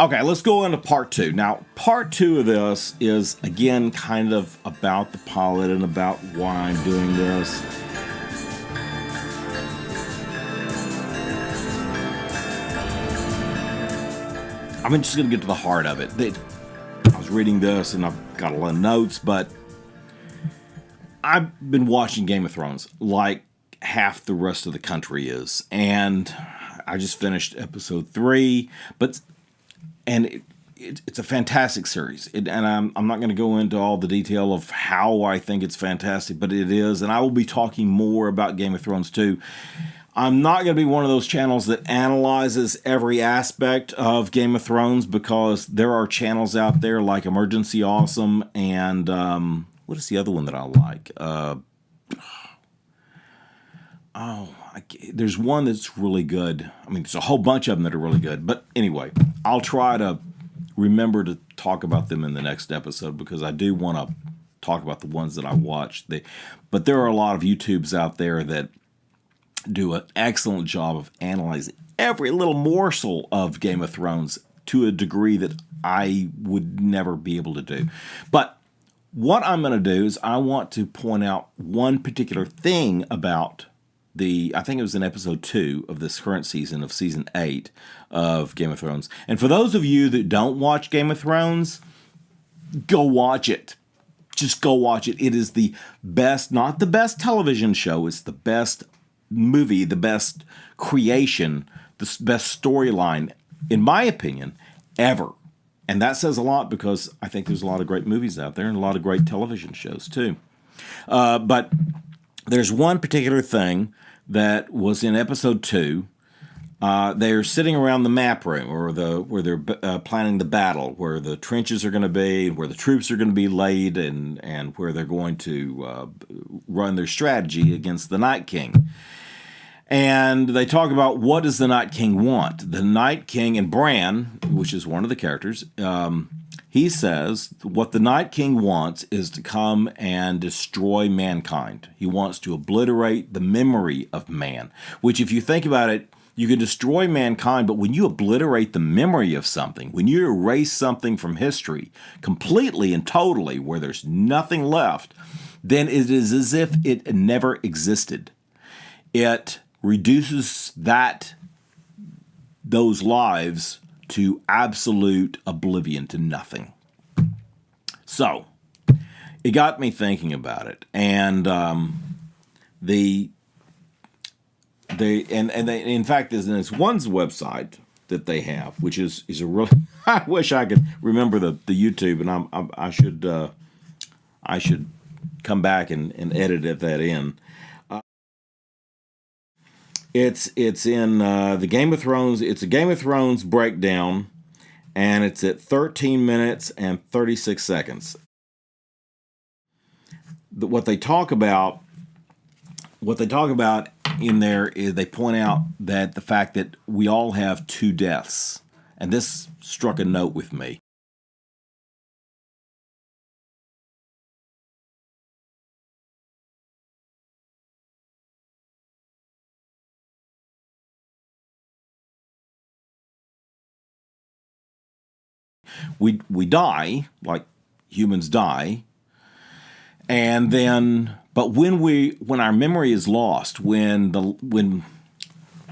Okay, let's go into part two. Now, part two of this is, again, kind of about the pilot and about why I'm doing this. I'm just going to get to the heart of it. I was reading this, and I've got a lot of notes, but I've been watching Game of Thrones like half the rest of the country is, and I just finished episode 3, and it's a fantastic series, and I'm not going to go into all the detail of how I think it's fantastic, but it is, and I will be talking more about Game of Thrones too. I'm not going to be one of those channels that analyzes every aspect of Game of Thrones, because there are channels out there like Emergency Awesome and what is the other one that I like? There's one that's really good. I mean, there's a whole bunch of them that are really good. But anyway, I'll try to remember to talk about them in the next episode, because I do want to talk about the ones that I watched. But there are a lot of YouTubes out there that do an excellent job of analyzing every little morsel of Game of Thrones to a degree that I would never be able to do. But what I'm going to do is I want to point out one particular thing about I think it was in episode 2 of this current season of season 8 of Game of Thrones. And for those of you that don't watch Game of Thrones, go watch it. Just go watch it. It is the best, not the best television show, it's the best movie, the best creation, the best storyline, in my opinion, ever. And that says a lot, because I think there's a lot of great movies out there and a lot of great television shows too. But there's one particular thing that was in episode 2. They're sitting around the map room, or where they're planning the battle, where the trenches are going to be, where the troops are going to be laid, and where they're going to run their strategy against the Night King. And they talk about, what does the Night King want? The Night King, and Bran, which is one of the characters, he says what the Night King wants is to come and destroy mankind. He wants to obliterate the memory of man, which, if you think about it, you can destroy mankind, but when you obliterate the memory of something, when you erase something from history completely and totally, where there's nothing left, then it is as if it never existed. It reduces those lives to absolute oblivion, to nothing. So it got me thinking about it, and in fact, there's one's website that they have, which is a really. I wish I could remember the YouTube, and I should come back and edit that in. It's in the Game of Thrones. It's a Game of Thrones breakdown, and it's at 13 minutes and 36 seconds. What they talk about in there is, they point out that the fact that we all have 2 deaths, and this struck a note with me. We die, like humans die, and then, but when our memory is lost, when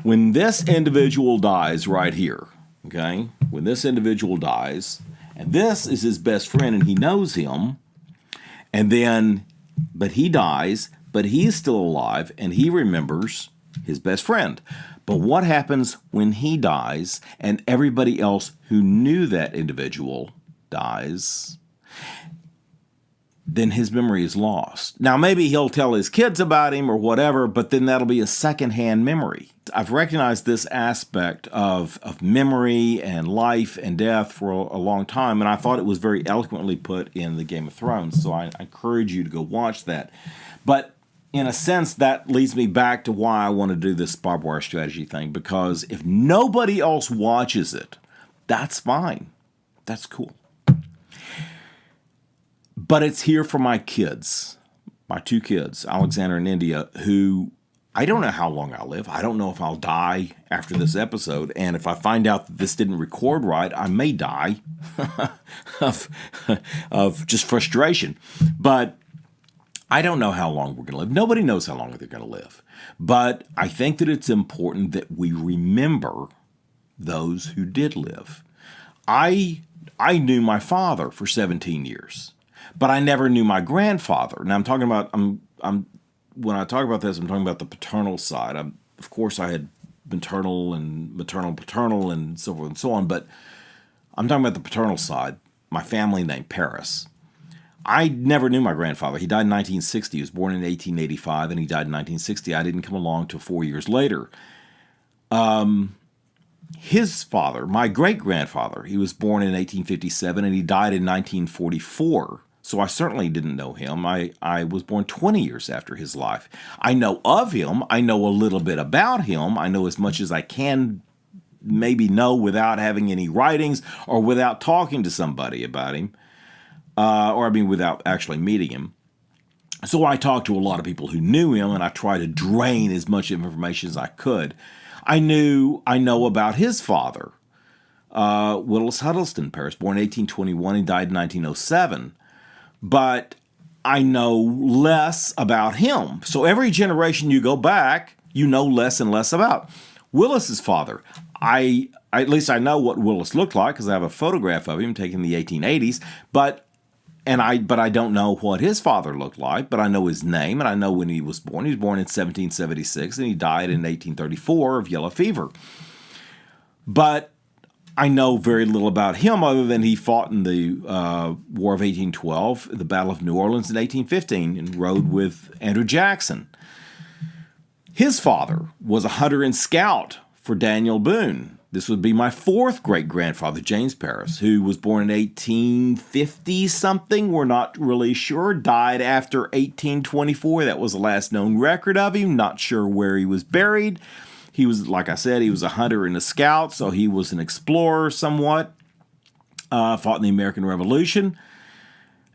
this individual dies right here, okay, when this individual dies, and this is his best friend, and he knows him, and then, but he dies, but he's still alive, and he remembers his best friend. But what happens when he dies and everybody else who knew that individual dies? Then his memory is lost. Now, maybe he'll tell his kids about him or whatever, but then that'll be a secondhand memory. I've recognized this aspect of memory and life and death for a long time, and I thought it was very eloquently put in the Game of Thrones, so I encourage you to go watch that. But in a sense, that leads me back to why I want to do this BarbWire strategy thing, because if nobody else watches it, that's fine. That's cool. But it's here for my kids, my 2 kids, Alexander and India, who I don't know how long I'll live. I don't know if I'll die after this episode. And if I find out that this didn't record right, I may die of just frustration. But I don't know how long we're going to live. Nobody knows how long they're going to live. But I think that it's important that we remember those who did live. I knew my father for 17 years, but I never knew my grandfather. Now I'm talking about, when I talk about this, I'm talking about the paternal side. Of course, I had maternal and paternal, and so forth and so on, but I'm talking about the paternal side, my family named Paris. I never knew my grandfather. He died in 1960. He was born in 1885, and he died in 1960. I didn't come along till 4 years later. His father, my great-grandfather, he was born in 1857, and he died in 1944. So I certainly didn't know him. I was born 20 years after his life. I know of him. I know a little bit about him. I know as much as I can maybe know without having any writings or without talking to somebody about him. Without actually meeting him. So I talked to a lot of people who knew him, and I tried to drain as much information as I could. I know about his father, Willis Huddleston Paris, born in 1821 and died in 1907. But I know less about him. So every generation you go back, you know less and less about. Willis's father, at least I know what Willis looked like because I have a photograph of him taken in the 1880s, but I don't know what his father looked like, but I know his name, and I know when he was born. He was born in 1776, and he died in 1834 of yellow fever. But I know very little about him other than he fought in the War of 1812, the Battle of New Orleans in 1815, and rode with Andrew Jackson. His father was a hunter and scout for Daniel Boone. This would be my fourth great-grandfather, James Paris, who was born in 1850-something. We're not really sure. Died after 1824. That was the last known record of him. Not sure where he was buried. He was, like I said, he was a hunter and a scout, so he was an explorer somewhat. Fought in the American Revolution.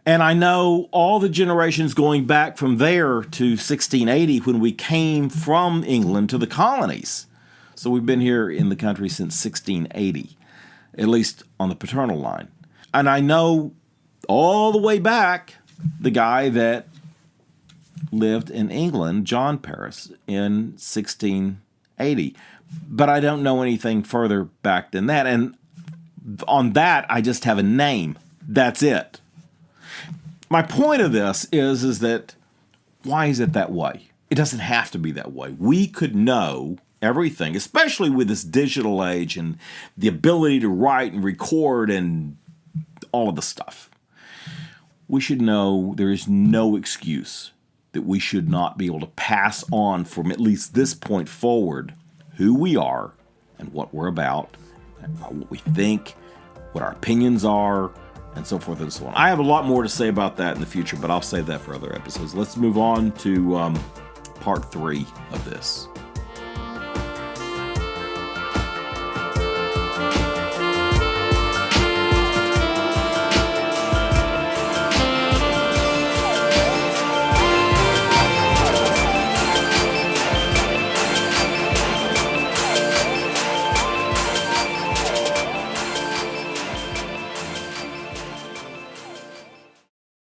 And I know all the generations going back from there to 1680 when we came from England to the colonies. So we've been here in the country since 1680, at least on the paternal line. And I know all the way back the guy that lived in England, John Paris, in 1680. But I don't know anything further back than that. And on that, I just have a name. That's it. My point of this is that why is it that way? It doesn't have to be that way. We could know everything, especially with this digital age and the ability to write and record and all of the stuff. We should know there is no excuse that we should not be able to pass on from at least this point forward who we are and what we're about, and what we think, what our opinions are, and so forth and so on. I have a lot more to say about that in the future, but I'll save that for other episodes. Let's move on to part 3 of this.